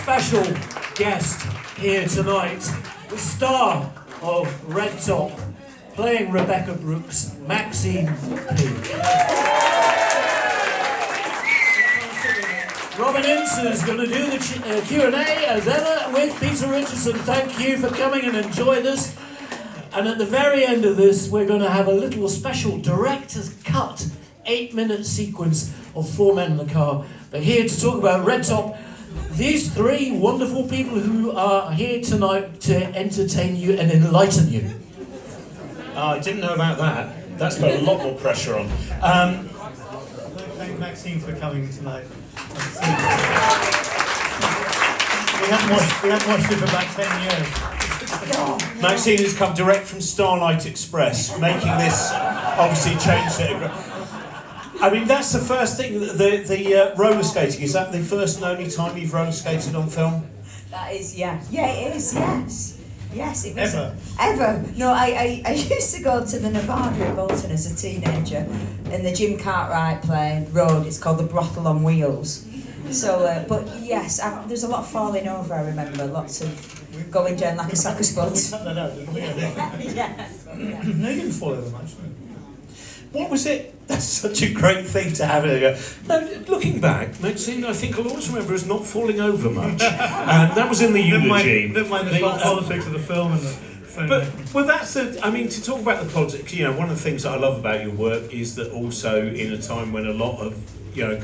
special guest here tonight, the star of Red Top, playing Rebecca Brooks, Maxine Peake. Robin Ince is going to do the Q&A as ever with Peter Richardson. Thank you for coming and enjoy this. And at the very end of this, we're going to have a little special director's cut 8-minute sequence of 4 men in the car. But here to talk about Red Top, these 3 wonderful people who are here tonight to entertain you and enlighten you. I didn't know about that. That's put a lot more pressure on. Thank Maxine for coming tonight. We haven't watched it for about 10 years. Maxine has come direct from Starlight Express, making this obviously change it. I mean, that's the first thing. The roller skating, is that the first and only time you've roller skated on film? That is, yeah. Yeah, it is, yes. Yes, it was. Ever? No, I used to go to the Nevada at Bolton as a teenager, and the Jim Cartwright playing road. It's called the Brothel on Wheels. So, but yes, there's a lot of falling over. I remember lots of going down like a sack of spuds. We cut that out, didn't we? Yeah. No, you didn't fall over much. What was it? That's such a great thing to have. No, looking back, Maxine, I think I'll always remember as not falling over much. And that was in the eulogy. Never mind the politics of the film and the... Well, that's I mean, to talk about the politics, one of the things that I love about your work is that also in a time when a lot of,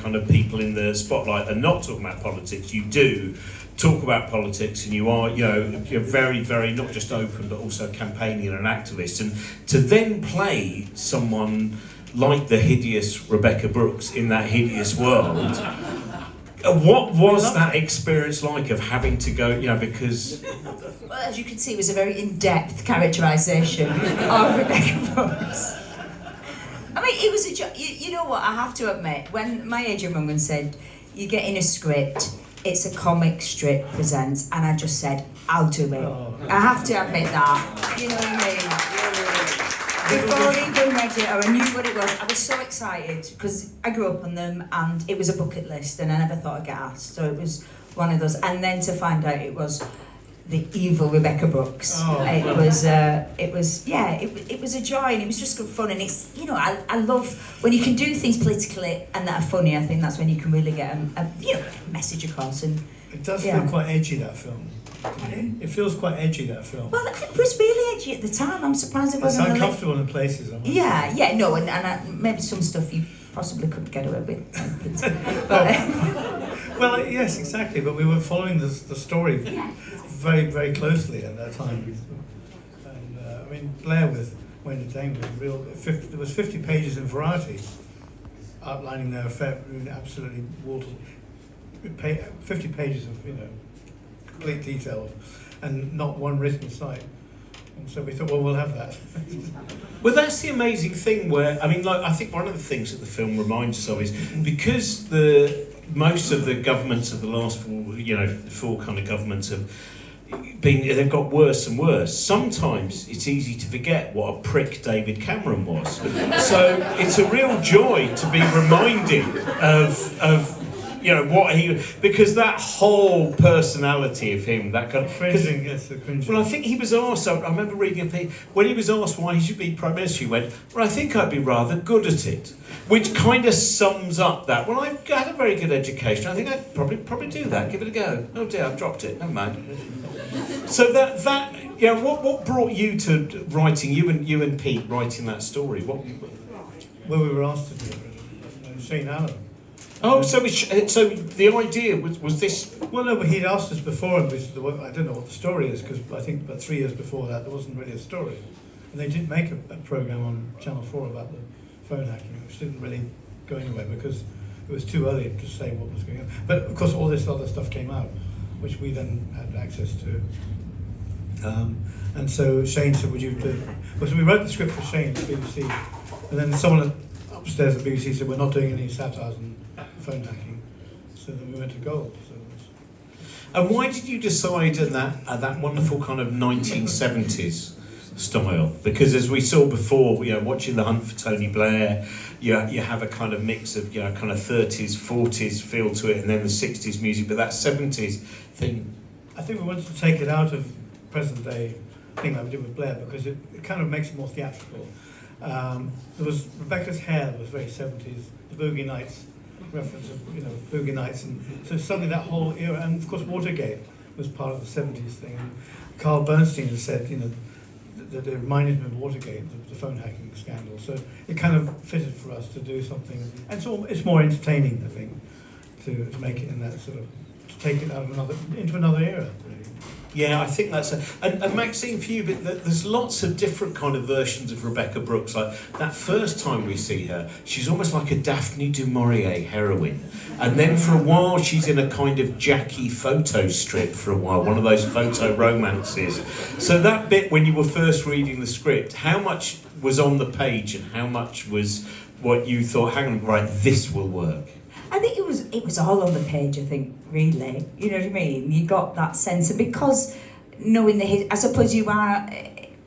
kind of people in the spotlight are not talking about politics, you do talk about politics, and you are, you're very, very not just open but also campaigning and an activist, and to then play someone like the hideous Rebecca Brooks in that hideous world. What was that experience like of having to go, because... Well, as you can see, it was a very in-depth characterisation of Rebecca Brooks. I mean, it was a you know what, I have to admit, when my agent rung and said, you're getting a script, it's a comic strip presents, and I just said, I'll do it. I have to admit that. You know what I mean? Before I even read it, or I knew what it was, I was so excited, because I grew up on them, and it was a bucket list, and I never thought I'd get asked, so it was one of those. And then to find out it was the evil Rebecca Brooks. It was a joy, and it was just good fun. And it's, I love when you can do things politically and that are funny. I think that's when you can really get a message across. And it does feel quite edgy, that film. It feels quite edgy, that film. Well, it was really edgy at the time. I'm surprised it wasn't. It's uncomfortable in places. No, and maybe some stuff you possibly couldn't get away with. Well, yes, exactly. But we were following the story very, very closely at that time. And I mean, Blair with Wendy Dane was real. There was 50 pages in Variety outlining their affair, absolutely 50 pages of complete detail, and not one written site. And so we thought, well, we'll have that. Well, that's the amazing thing where, I think one of the things that the film reminds us of is because most of the governments of the last four kind of governments they've got worse and worse. Sometimes it's easy to forget what a prick David Cameron was. So it's a real joy to be reminded of what because that whole personality of him, that kind of cringing, yes, the cringing. Well, I think he was asked. I remember reading a piece when he was asked why he should be Prime Minister. He went, "Well, I think I'd be rather good at it," which kind of sums up that. Well, I've had a very good education. I think I'd probably do that. Give it a go. Oh dear, I've dropped it. Never mind. So what brought you to writing? You and Pete writing that story. What? Well, we were asked to do it. Shane Allen. Oh, so the idea was this. Well, no, but he'd asked us before, and I don't know what the story is, because I think about 3 years before that there wasn't really a story, and they did make a programme on Channel 4 about the phone hacking, which didn't really go anywhere because it was too early to say what was going on. But of course, all this other stuff came out, which we then had access to. And so Shane said, "Would you do?" Well, so we wrote the script for Shane at the BBC, and then someone upstairs at the BBC said, "We're not doing any satires and phone hacking," so then we went to gold. And why did you decide at that wonderful kind of 1970s style, because as we saw before, watching The Hunt for Tony Blair, you have a kind of mix of kind of 30s, 40s feel to it, and then the 60s music, but that 70s thing. I think we wanted to take it out of present day thing like we did with Blair, because it kind of makes it more theatrical. There was Rebecca's hair was very 70s, the Boogie Nights reference of Boogie Nights, and so suddenly that whole era, and of course Watergate was part of the 70s thing. And Carl Bernstein has said that it reminded him of Watergate, the phone hacking scandal. So it kind of fitted for us to do something, and it's more entertaining, I think, to make it in that sort of, to take it out of into another era, really. Yeah, I think that's and Maxine, for you, but there's lots of different kind of versions of Rebecca Brooks. Like that first time we see her, she's almost like a Daphne du Maurier heroine, and then for a while she's in a kind of Jackie photo strip for a while, one of those photo romances. So that bit when you were first reading the script, how much was on the page and how much was what you thought, hang on, right, this will work? I think it was all on the page, I think, really. You know what I mean? You got that sense, and because knowing I suppose you are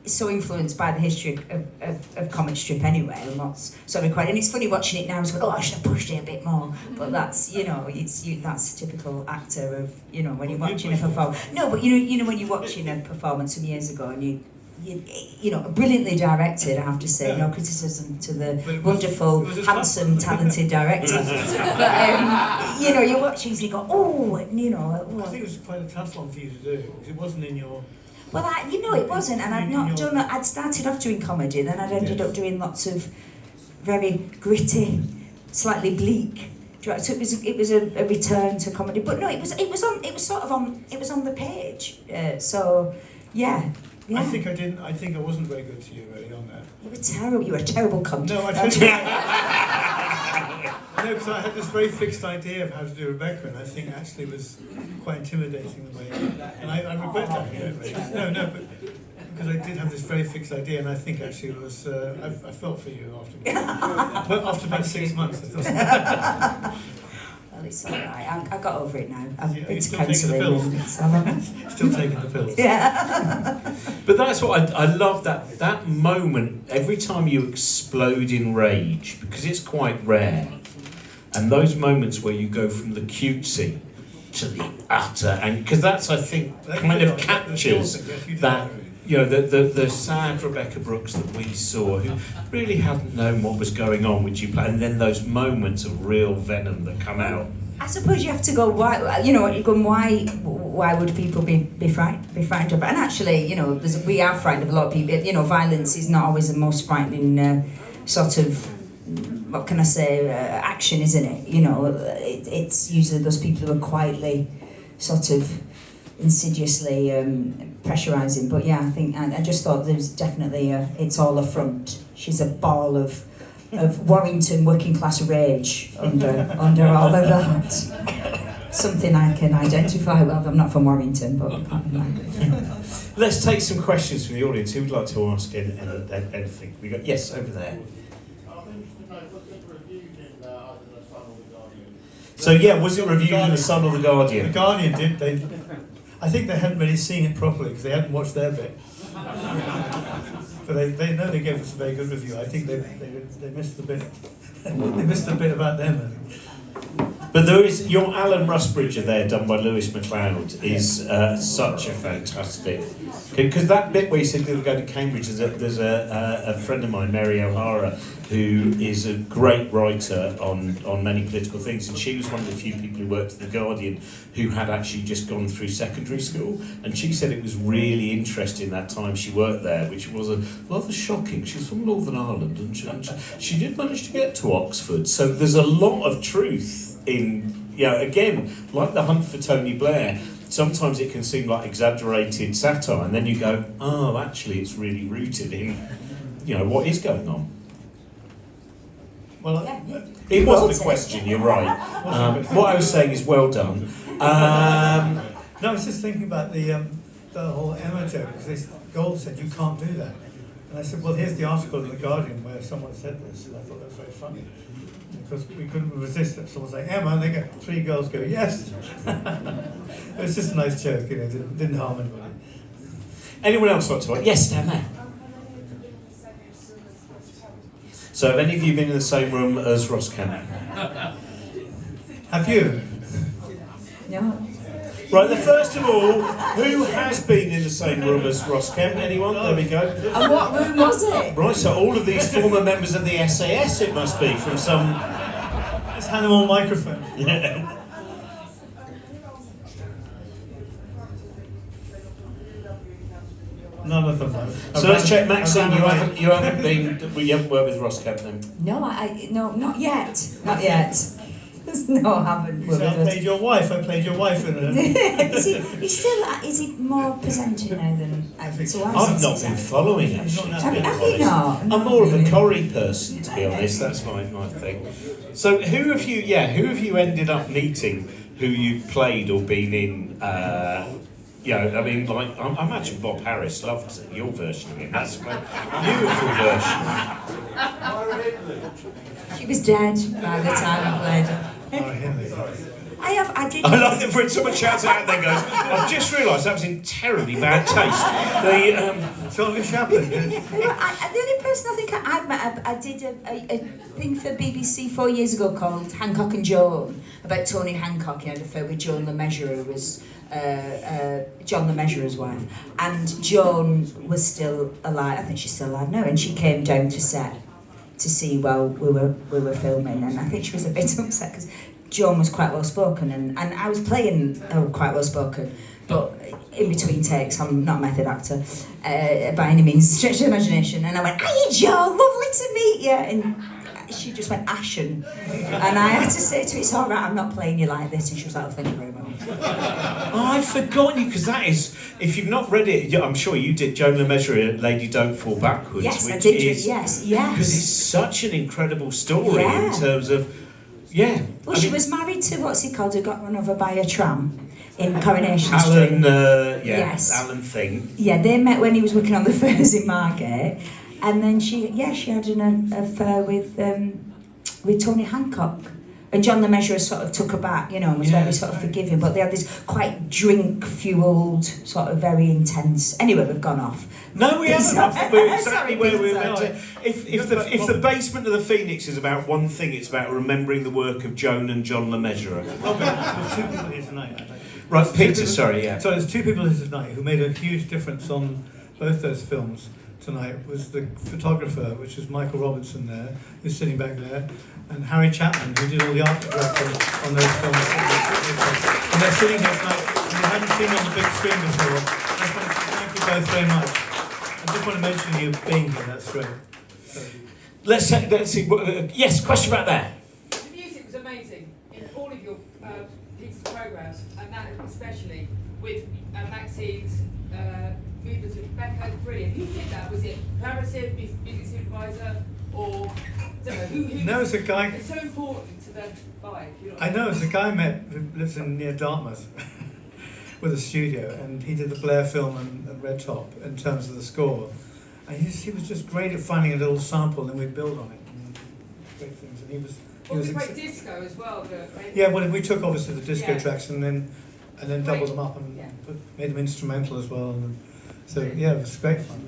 so influenced by the history of comic strip anyway, and what's sort of quite. And it's funny watching it now. It's like, I should have pushed it a bit more. But that's that's a typical actor of when you're watching a performance. No, but you know when you're watching a performance some years ago and you brilliantly directed, I have to say, no criticism to the wonderful, handsome, talented director. But, you're watching and you go, I think it was quite a tough one for you to do, because it wasn't in your... Well, it wasn't, and I'd started off doing comedy, then I'd ended up doing lots of very gritty, slightly bleak. So it was a return to comedy, but no, it was on the page. So, yeah. Yeah. I think I wasn't very good to you, really, on that. You were terrible. You were a terrible cunt. No, no, because I had this very fixed idea of how to do Rebecca, and I think actually it was quite intimidating the way. And I regret that. Really. No, but because I did have this very fixed idea, and I think actually it was. I felt for you after. But after about 6 months, I thought. Well, it's all right. I got over it now. I've been to still taking the pills. Still taking the pills. Yeah. But that's what I love, that moment, every time you explode in rage, because it's quite rare, and those moments where you go from the cutesy to the utter, and because that's, I think, kind of captures that, the sad Rebecca Brooks that we saw, who really hadn't known what was going on with you, and then those moments of real venom that come out. I suppose you have to go, why would people be frightened of it? And actually, we are frightened of a lot of people. Violence is not always the most frightening sort of, what can I say, action, isn't it? It's usually those people who are quietly, sort of insidiously pressurising. But yeah, I just thought there was definitely it's all a front. She's a ball of Warrington working class rage under all of that. Something I can identify with. I'm not from Warrington, but apart from that. Let's take some questions from the audience. Who would like to ask anything? We got yes over there. So yeah, was it reviewed in the Sun or the Guardian? The Guardian did. I think they hadn't really seen it properly because they hadn't watched their bit. But they know they gave us a very good review. I think they missed the bit. They missed the bit about them, I think. But there is your Alan Rusbridger there, done by Lewis MacLeod, is such a fantastic. Because that bit where you said they'll go to Cambridge, there's a friend of mine, Mary O'Hara, who is a great writer on many political things, and she was one of the few people who worked at The Guardian who had actually just gone through secondary school, and she said it was really interesting that time she worked there, which was rather shocking. She was from Northern Ireland, and she did manage to get to Oxford, so there's a lot of truth in, again, like The Hunt for Tony Blair, sometimes it can seem like exaggerated satire, and then you go, oh, actually it's really rooted in, what is going on. Well, it wasn't a question, you're right. What I was saying is well done. No, I was just thinking about the whole Emma joke, because Gold said you can't do that. And I said, well, here's the article in The Guardian where someone said this, and I thought that was very funny. Because we couldn't resist it. Someone saying, Emma, and they get 3 girls go, yes! It was just a nice joke, didn't harm anybody. Anyone else want to? Yes, down there. So have any of you been in the same room as Ross Kemp? Have you? No. Right, first of all, who has been in the same room as Ross Kemp? Anyone? There we go. And what room was it? Right, so all of these former members of the SAS, it must be, from some... Let's hand them all microphone. Yeah. None of them. So let's check, Maxine, you haven't worked with Ross Kemp then? No, no, not yet. Not yet. No, I haven't. So I played your wife. I played your wife in it. Is he more presenting now than I think? So I've not been following actually. Have you not? I'm more of a Corrie person, to be honest. That's my thing. So who have you ended up meeting? Who you've played or been in? I mean, like I imagine Bob Harris loved your version of it. That's a beautiful version. She was dead by the time I played her. I did. I like that when someone shouts out and then goes, I've just realised that was in terribly bad taste. Charlie Chaplin. The only person I think I've met, I did a thing for BBC 4 years ago called Hancock and Joan, about Tony Hancock. He had an affair with Joan Le Mesurier, who was John Le Mesurier's wife. And Joan was still alive. I think she's still alive now. And she came down to set to see while we were filming, and I think she was a bit upset because Joan was quite well spoken, and I was playing quite well spoken, but in between takes, I'm not a method actor by any means, stretch of the imagination, and I went, "Hiya, Joan, lovely to meet you," and she just went ashen, and I had to say to her, "It's all right, I'm not playing you like this," and she was like, "Oh, thank you very much." Oh, I've forgotten you, because that is, if you've not read it, I'm sure you did, Joan Le Mesurier, Lady Don't Fall Backwards. Yes, which I did. Is, yes. Because it's such an incredible story in terms of, Well, she was married to, what's he called, who got run over by a tram in Coronation Street. Yes, Alan Thing. Yeah, they met when he was working on the Furs in Margate, and then she had an affair with Tony Hancock. And John Le Mesurier sort of took her back, and was very sort of forgiving, but they had this quite drink-fueled, sort of very intense... Anyway, we've gone off. No, we haven't. We're exactly where we went. Sorry. If the basement of the Phoenix is about one thing, it's about remembering the work of Joan and John Le Mesurier. There's two people here tonight. Right, Peter, sorry, yeah. So there's two people here tonight who made a huge difference on both those films tonight. Was the photographer, which is Michael Robinson there, who's sitting back there, and Harry Chapman, who did all the art direction on those films. And they're sitting here tonight, and you haven't seen them on the big screen before. I just want to thank you both very much. I just want to mention you being here, that's great. So. Let's see. Yes, question about that. The music was amazing in all of your pieces of programmes, and that especially with Maxine's movements with Rebecca, brilliant. Who did that? Was it collaborative, music supervisor, or I don't know, who No, it's a guy. It's so important to the vibe. I know, it's a guy I met who lives near Dartmouth with a studio, and he did the Blair film and Red Top in terms of the score. And he was just great at finding a little sample, and we build on it. And great things. And he was great disco as well. Yeah, well, we took obviously the disco tracks and then doubled Great. them up and made them instrumental as well. And so yeah, it was great fun.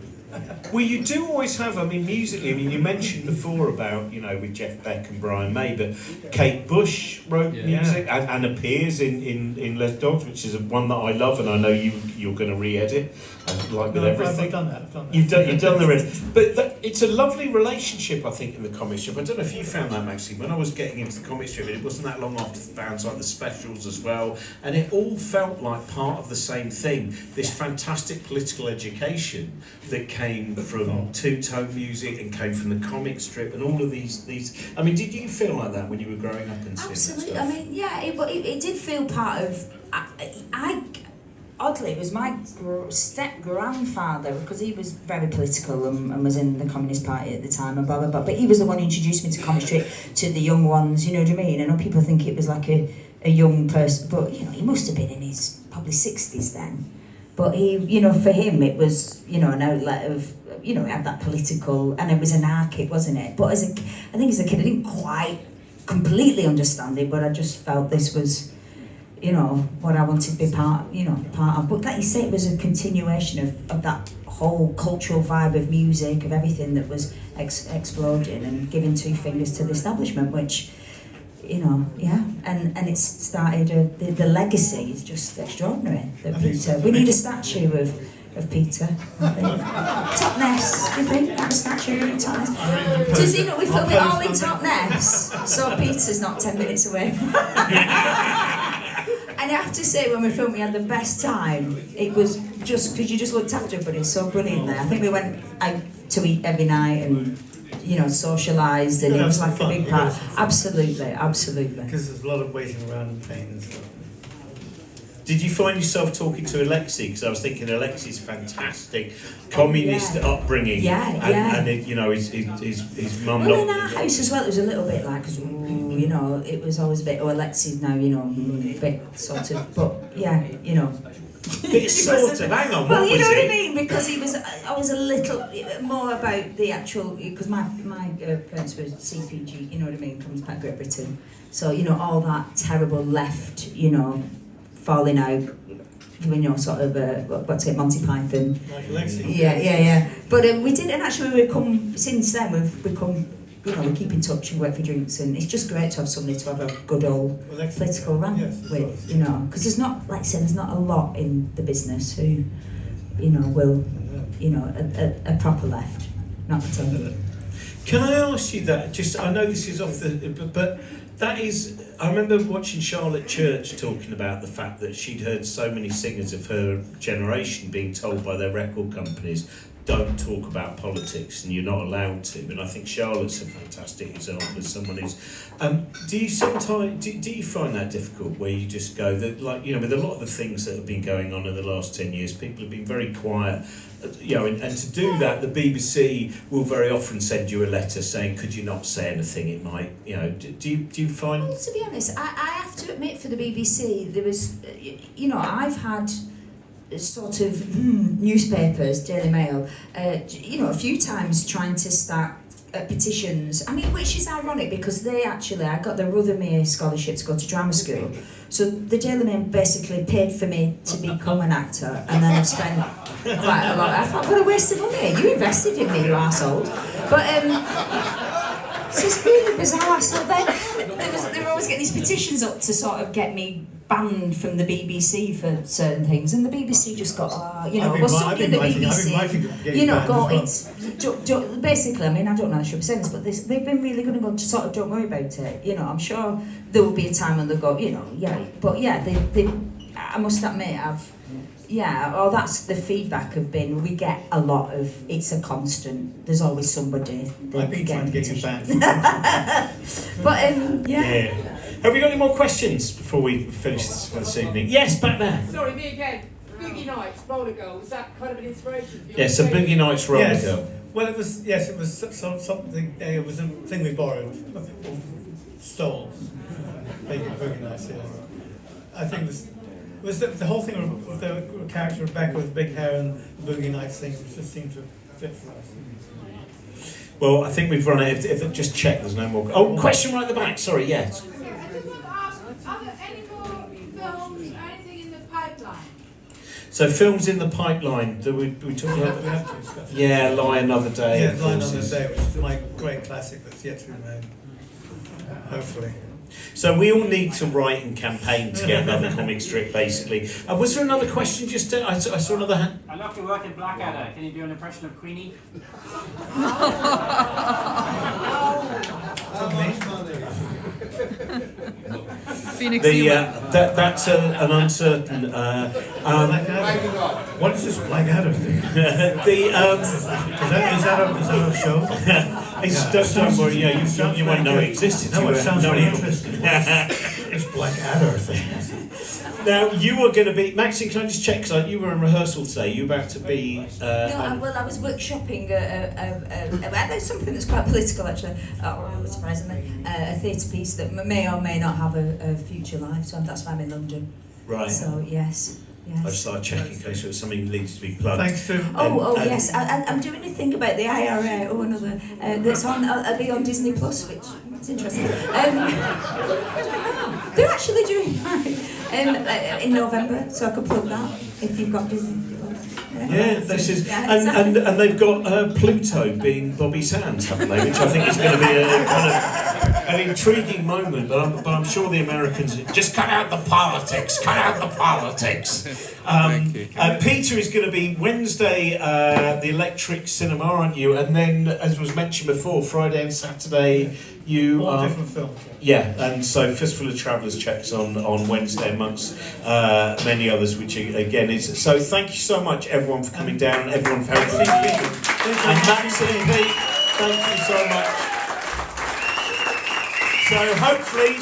Well, you do always have, musically, you mentioned before about, with Jeff Beck and Brian May, but Kate Bush wrote music and appears in Les Dogs, which is one that I love, and I know you're going to re-edit, and with everything. I've done that. You've done the rest. But it's a lovely relationship, I think, in the comic strip. I don't know if you found that, Maxine. When I was getting into the comic strip, it wasn't that long after bands like the Specials as well, and it all felt like part of the same thing, this fantastic political education that came from two-tone music and came from the comic strip and all of these. Did you feel like that when you were growing up and seeing Absolutely. that stuff? It did feel part of... Oddly, it was my step-grandfather, because he was very political and was in the Communist Party at the time and blah, blah, blah. But he was the one who introduced me to comic strip, to the young ones, you know what I mean? I know people think it was like a young person, but, he must have been in his probably 60s then. But he, for him, it was, an outlet of, it had that political, and it was anarchic, wasn't it? But I think as a kid, I didn't quite completely understand it, but I just felt this was, what I wanted to be part of. But like you say, it was a continuation of that whole cultural vibe of music, of everything that was exploding and giving two fingers to the establishment, which, you know, yeah, and it's started, the legacy is just extraordinary. That Peter, we need a statue of Peter, I think. Totnes, do you think? Have a statue of Totnes? Does he not, we film it all in Totnes, so Peter's not 10 minutes away. And I have to say, when we filmed, we had the best time. It was just, because you just looked after everybody, so brilliant there. I think we went out to eat every night and, you know, socialised, and it was like a big part. Absolutely, absolutely. Because there's a lot of waiting around and pain and stuff. Did you find yourself talking to Alexi? Because I was thinking Alexi's fantastic communist upbringing, and it, you know, his mum. Well, in our house as well, it was a little bit like, cause, you know, it was always a bit. Oh, Alexi's now, you know, a bit sort of, but yeah, you know. Bit sort of. Hang on, well, what you was know it? what I mean, because he was always a little more about the actual. Because my parents were CPG, you know what I mean, from Great Britain. So you know all that terrible left, you know, falling out, you know, sort of what's it, Monty Python. Like Alexi. Yeah. But we did, and actually we've become, since then we've become, you know, we keep in touch and work for drinks, and it's just great to have somebody to have a good old political rant with, you know, because there's not, like I said, there's not a lot in the business who, you know, will, you know, a proper left, not at all. Can I ask you that? Just, I know this is off the, but that is, I remember watching Charlotte Church talking about the fact that she'd heard so many singers of her generation being told by their record companies, don't talk about politics, and you're not allowed to. And I think Charlotte's a fantastic example of someone who's. Do you sometimes do you find that difficult, where you just go that, like, you know, with a lot of the things that have been going on in the last 10 years, people have been very quiet, you know, and to do that, the BBC will very often send you a letter saying, could you not say anything? It might, you know. Do you find? Well, to be honest, I have to admit, for the BBC, there was, you know, I've had sort of newspapers, Daily Mail, you know, a few times trying to start petitions. I mean, which is ironic because they actually, I got the Rothermere scholarship to go to drama school. So the Daily Mail basically paid for me to become an actor, and then I've spent quite a lot. I thought, what a waste of money. You invested in me, you arsehole. But so it's really bizarre. So then they were always getting these petitions up to sort of get me banned from the BBC for certain things, and the BBC just got, you know, well, something in the BBC, you know, go, it's, basically, I mean, I don't know how I should be saying this, but they've been really good and go, sort of, don't worry about it, you know, I'm sure there will be a time when they'll go, you know, but they I must admit, that's the feedback have been, we get a lot of, it's a constant, there's always somebody. I've been trying to get you banned. But, yeah. Have we got any more questions before we finish this for this evening? Yes, back there. Sorry, me again. Boogie Nights, Roller Girl, was that kind of an inspiration for you? Yes, a Boogie Nights Roller Yes. Girl. Well, it was something. It was a thing we borrowed, or stole. Boogie Nights. Yeah. I think it was the whole thing of the character Rebecca with big hair and the Boogie Nights thing just seemed to fit for us. Well, I think we've run out. If just check, there's no more. Oh, question right at the back. Sorry, yes. I just want to ask, are there any more films, anything in the pipeline? So films in the pipeline that we talk about. We have to discuss. Yeah, Lie Another Day. Yeah, of Lie course, Another is- Day, which is my great classic that's yet to be made. Hopefully. So we all need to write and campaign to get another comic strip, basically. Was there another question? Just I saw another hand. I love your work in Blackadder. Can you do an impression of Queenie? Phoenix That's an uncertain. What is this Blackadder thing? Is that a show? Don't worry, you won't know it existed. No, You it were- sounds no, very you- interesting. This Blackadder thing. Now you were going to be Maxine. Can I just check? Because you were in rehearsal today. You were about to be. Well, I was workshopping there's something that's quite political, actually, surprisingly, a theatre piece that may or may not have a future life, so that's why I'm in London. Right. So, yes. I just started checking in case it was something that needed to be plugged. Thanks to. Yes, I'm doing a thing about the IRA, another, that's on, I'll be on Disney Plus, which is interesting. They're actually doing that in November, so I could plug that if you've got Disney Plus. Yeah, this is, Yeah, and they've got Pluto being Bobby Sands, haven't they? Which I think is going to be a kind of an intriguing moment. But I'm sure the Americans just cut out the politics, cut out the politics. Peter is going to be Wednesday, the Electric Cinema, aren't you? And then, as was mentioned before, Friday and Saturday you All are. different films. Yeah, and so Fistful of Travellers checks on Wednesday amongst many others, which again is. So thank you so much, everyone, for coming down, everyone for helping me. And Maxine, Peake, thank you so much. So hopefully.